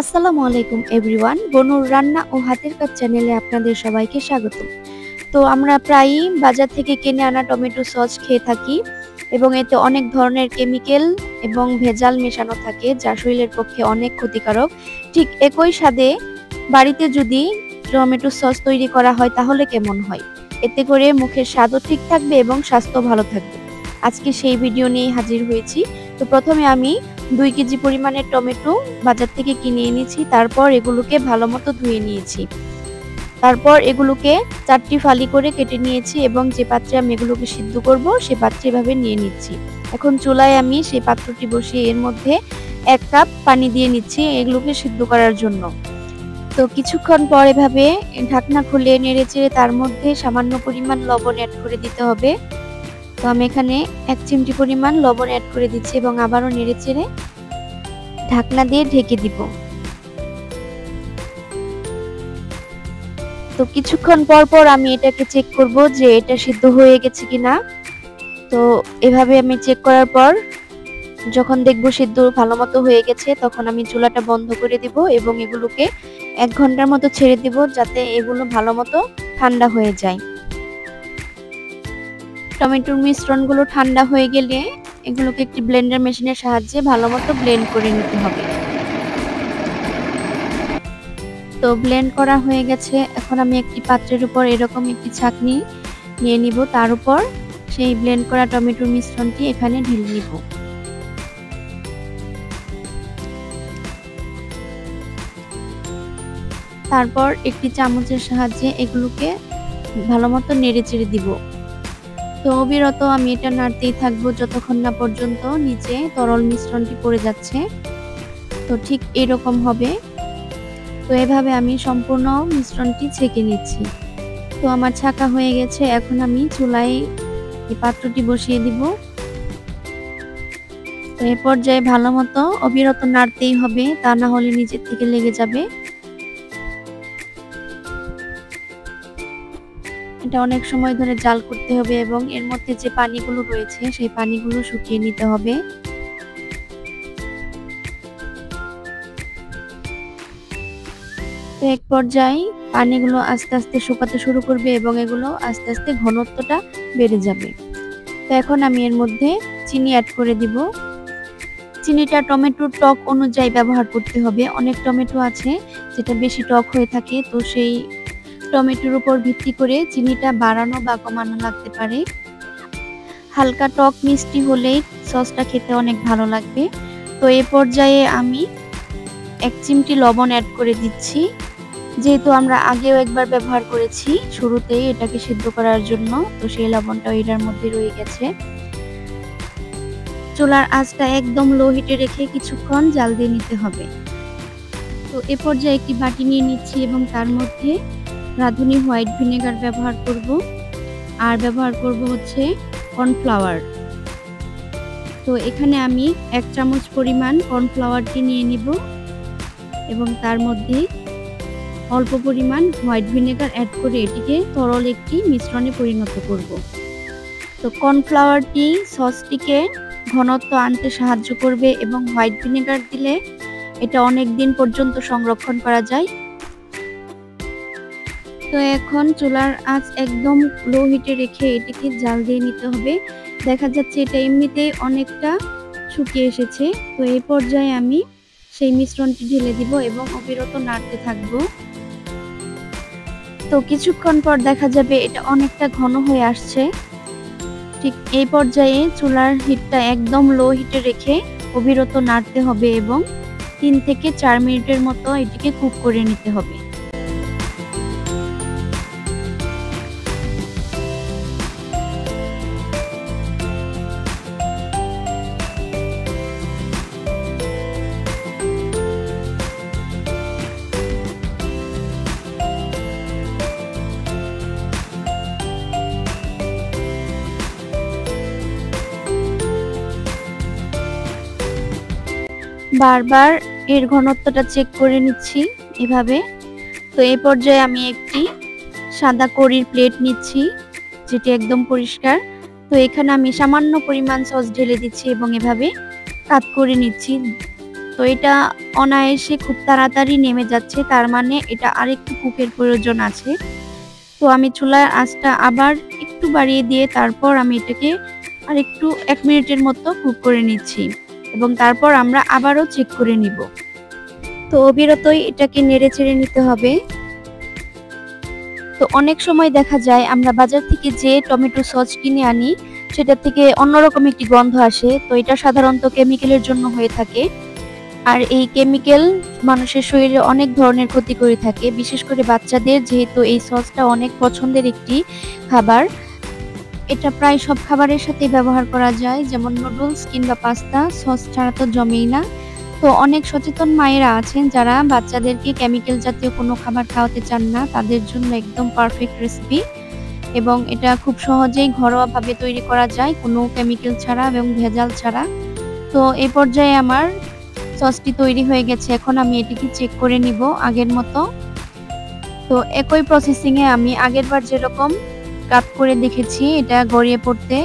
আসসালামু আলাইকুম এভরিওয়ান। বনুর রান্না ও হাতের কাজ চ্যানেলে আপনাদের সবাইকে স্বাগত। তো আমরা প্রায়ই বাজার থেকে কিনে আনা টমেটো সস খেয়ে থাকি এবং এতে অনেক ধরনের কেমিক্যাল এবং ভেজাল মেশানো থাকে যা শরীরের পক্ষে অনেক ক্ষতিকারক। ঠিক একই স্বাদে বাড়িতে যদি টমেটো সস তৈরি করা হয় তাহলে কেমন হয়? এতে করে মুখের স্বাদও ঠিক থাকবে এবং স্বাস্থ্য ভালো থাকবে। আজকে সেই ভিডিও নিয়ে হাজির হয়েছি। তো প্রথমে আমি 2 কেজি পরিমাণের টমেটো বাজার থেকে কিনে এনেছি। তারপর এগুলোকে ভালোমতো ধুয়ে নিয়েছি। তারপর এগুলোকে 4টি ফালি করে কেটে নিয়েছি এবং যে পাত্রে আমি এগুলোকে সিদ্ধ করব সে পাত্রে এভাবে নিয়ে নিচ্ছি। এখন চুলায় আমি সেই পাত্রটি বসিয়ে এর মধ্যে 1 কাপ পানি দিয়ে নিচ্ছি এগুলোকে সিদ্ধ করার জন্য। তো কিছুক্ষণ পর এভাবে ঢাকনা খুলে নেড়েচেড়ে তার মধ্যে সামান্য পরিমাণ লবণ অ্যাড করে দিতে হবে। তো আমি এখানে 1 চিমটি পরিমাণ লবণ অ্যাড করে দিচ্ছি এবং আবারও নেড়েচেড়ে ঢাকনা দিয়ে ঢেকে দিব। তো কিছুক্ষণ পর পর আমি এটাকে চেক করব যে এটা সিদ্ধ হয়ে গেছে কিনা। তো এভাবে আমি চেক করার পর যখন দেখব সিদ্ধ ভালোমতো হয়ে গেছে তখন আমি চুলাটা বন্ধ করে দিব এবং এগুলোকে 1 ঘন্টার মতো ছেড়ে দিব যাতে এগুলো ভালোমতো ঠান্ডা হয়ে যায়। টমেটোর মিশ্রণগুলো ঠান্ডা হয়ে গেলে এগুলোকে একটি ব্লেন্ডার মেশিনের সাহায্যে ভালোমতো ব্লেন্ড করে নিতে হবে। তো ব্লেন্ড করা হয়ে গেছে। এখন আমি একটি পাত্রের উপর এরকম একটি ছাঁকনি নিয়ে নিব, তার উপর সেই ব্লেন্ড করা টমেটোর মিশ্রণটি এখানে ঢেলে নিব। তারপর একটি চামচের সাহায্যে এগুলোকে ভালোমতো নেড়েচেড়ে দিব। তো অবিরত আমি এটা নাড়তেই থাকবো যতক্ষণ না পর্যন্ত নিচে তরল মিশ্রণটি পড়ে যাচ্ছে। তো ঠিক এরকম হবে। তো এভাবে আমি সম্পূর্ণ মিশ্রণটি ছেঁকে নিচ্ছি। তো আমার ছাঁকা হয়ে গেছে। এখন আমি চুলায় এই পাত্রটি বসিয়ে দিব। তো এই পর্যায়ে ভালোমতো অবিরত নাড়তেই হবে, তা না হলে নিচের থেকে লেগে যাবে। এটা অনেক সময় ধরে জাল করতে হবে এবং এর মধ্যে যে পানিগুলো রয়েছে সেই পানিগুলো শুকিয়ে নিতে হবে। তো এক পর্যায়ে পানিগুলো আস্তে আস্তে শুকাতে শুরু করবে এবং এগুলো আস্তে আস্তে ঘনত্বটা বেড়ে যাবে। তো এখন আমি এর মধ্যে চিনি অ্যাড করে দিব। চিনিটা টমেটোর টক অনুযায়ী ব্যবহার করতে হবে। অনেক টমেটো আছে যেটা বেশি টক হয়ে থাকে, তো সেই টমেটোর উপর ভিত্তি করে চিনিটা বাড়ানো বা কমানো লাগতে পারে। হালকা টক মিষ্টি হলেই সসটা খেতে অনেক ভালো লাগবে। তো এই পর্যায়ে আমি 1 চিমটি লবণ অ্যাড করে দিচ্ছি। যেহেতু আমরা আগেও একবার ব্যবহার করেছি শুরুতেই এটাকে সিদ্ধ করার জন্য, তো সেই লবণটাও এটার মধ্যে রয়ে গেছে। চুলার আঁচটা একদম লো হিটে রেখে কিছুক্ষণ জাল দিয়ে নিতে হবে। তো এ পর্যায়ে একটি বাটি নিয়ে নিচ্ছি এবং তার মধ্যে রাঁধুনি হোয়াইট ভিনেগার ব্যবহার করব আর ব্যবহার করব হচ্ছে কর্নফ্লাওয়ার। তো এখানে আমি 1 চামচ পরিমাণ কর্নফ্লাওয়ারটি নিয়ে নিব এবং তার মধ্যে অল্প পরিমাণ হোয়াইট ভিনেগার অ্যাড করে এটিকে তরল একটি মিশ্রণে পরিণত করব। তো কর্নফ্লাওয়ারটি সসটিকে ঘনত্ব আনতে সাহায্য করবে এবং হোয়াইট ভিনেগার দিলে এটা অনেক দিন পর্যন্ত সংরক্ষণ করা যায়। তো এখন চুলার আঁচ একদম লো হিটে রেখে এটিকে জাল দিয়ে নিতে হবে। দেখা যাচ্ছে এটা এমনিতেই অনেকটা শুকিয়ে এসেছে। তো এই পর্যায়ে আমি সেই মিশ্রণটি ঢেলে দিব এবং অবিরত নাড়তে থাকব। তো কিছুক্ষণ পর দেখা যাবে এটা অনেকটা ঘন হয়ে আসছে। ঠিক এই পর্যায়ে চুলার হিটটা একদম লো হিটে রেখে অবিরত নাড়তে হবে এবং 3 থেকে 4 মিনিটের মতো এটিকে কুক করে নিতে হবে। বারবার এর ঘনত্বটা চেক করে নিচ্ছি এভাবে। তো এই পর্যায়ে আমি একটি সাদা কড়ির প্লেট নিচ্ছি যেটি একদম পরিষ্কার। তো এখানে আমি সামান্য পরিমাণ সস ঢেলে দিচ্ছি এবং এভাবে কাত করে নিচ্ছি। তো এটা অনায়াসে খুব তাড়াতাড়ি নেমে যাচ্ছে, তার মানে এটা আরেকটু কুকের প্রয়োজন আছে। তো আমি চুলার আঁচটা আবার একটু বাড়িয়ে দিয়ে তারপর আমি এটাকে আরেকটু 1 মিনিটের মতো কুক করে নিচ্ছি এবং তারপর আমরা আবারও চেক করে নিব। তো অবিরতই এটাকে নেড়েচেড়ে নিতে হবে। তো অনেক সময় দেখা যায় আমরা বাজার থেকে যে টমেটো সস কিনে আনি সেটা থেকে অন্যরকম একটি গন্ধ আসে। তো এটা সাধারণত কেমিক্যালের জন্য হয়ে থাকে। আর এই কেমিক্যাল মানুষের শরীরে অনেক ধরনের ক্ষতি করে থাকে, বিশেষ করে বাচ্চাদের, যেহেতু এই সসটা অনেক পছন্দের একটি খাবার। এটা প্রায় সব খাবারের সাথে ব্যবহার করা যায়, যেমন নুডলস কিংবা পাস্তা, সস ছাড়া তো জমেই না। তো অনেক সচেতন মায়েরা আছেন যারা বাচ্চাদেরকে কেমিক্যাল জাতীয় কোনো খাবার খাওয়াতে চান না, তাদের জন্য একদম পারফেক্ট রেসিপি এবং এটা খুব সহজেই ঘরোয়াভাবে তৈরি করা যায়, কোনো কেমিক্যাল ছাড়া এবং ভেজাল ছাড়া। তো এই পর্যায়ে আমার সসটি তৈরি হয়ে গেছে। এখন আমি এটিকে চেক করে নিব আগের মতো। তো একই প্রসেসিং এ আমি আগেরবার যেরকম কাট করে দেখেছি এটা গড়িয়ে পড়তে,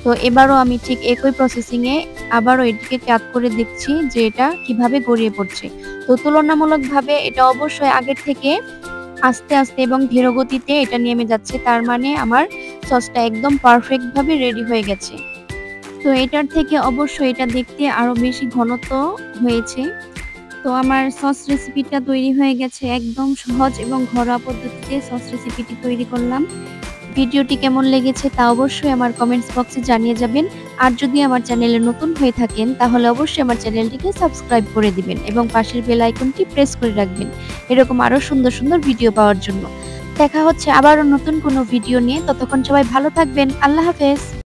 তো এবারও আমি ঠিক একই প্রসেসিং এ আবারও এটিকে কাট করে দেখছি যে এটা কিভাবে গড়িয়ে পড়ছে। তো তুলনামূলকভাবে এটা অবশ্যই আগের থেকে আস্তে আস্তে এবং ধীর গতিতে এটা নেমে যাচ্ছে, তার মানে আমার সসটা একদম পারফেক্ট ভাবে রেডি হয়ে গেছে। তো এটার থেকে অবশ্যই এটা দেখতে আরো বেশি ঘনত্ব হয়েছে। তো আমার সস রেসিপিটা তৈরি হয়ে গেছে, একদম সহজ এবং ঘরোয়া পদ্ধতিতে সস রেসিপিটি তৈরি করলাম। ভিডিওটি কেমন লেগেছে তা অবশ্যই আমার কমেন্টস বক্সে জানিয়ে যাবেন। আর যদি আমার চ্যানেলে নতুন হয়ে থাকেন তাহলে অবশ্যই আমার চ্যানেলটিকে সাবস্ক্রাইব করে দিবেন এবং পাশের বেল আইকনটি প্রেস করে রাখবেন এরকম আরো সুন্দর সুন্দর ভিডিও পাওয়ার জন্য। দেখা হচ্ছে আবারও নতুন কোনো ভিডিও নিয়ে, ততক্ষণ সবাই ভালো থাকবেন। আল্লাহ হাফেজ।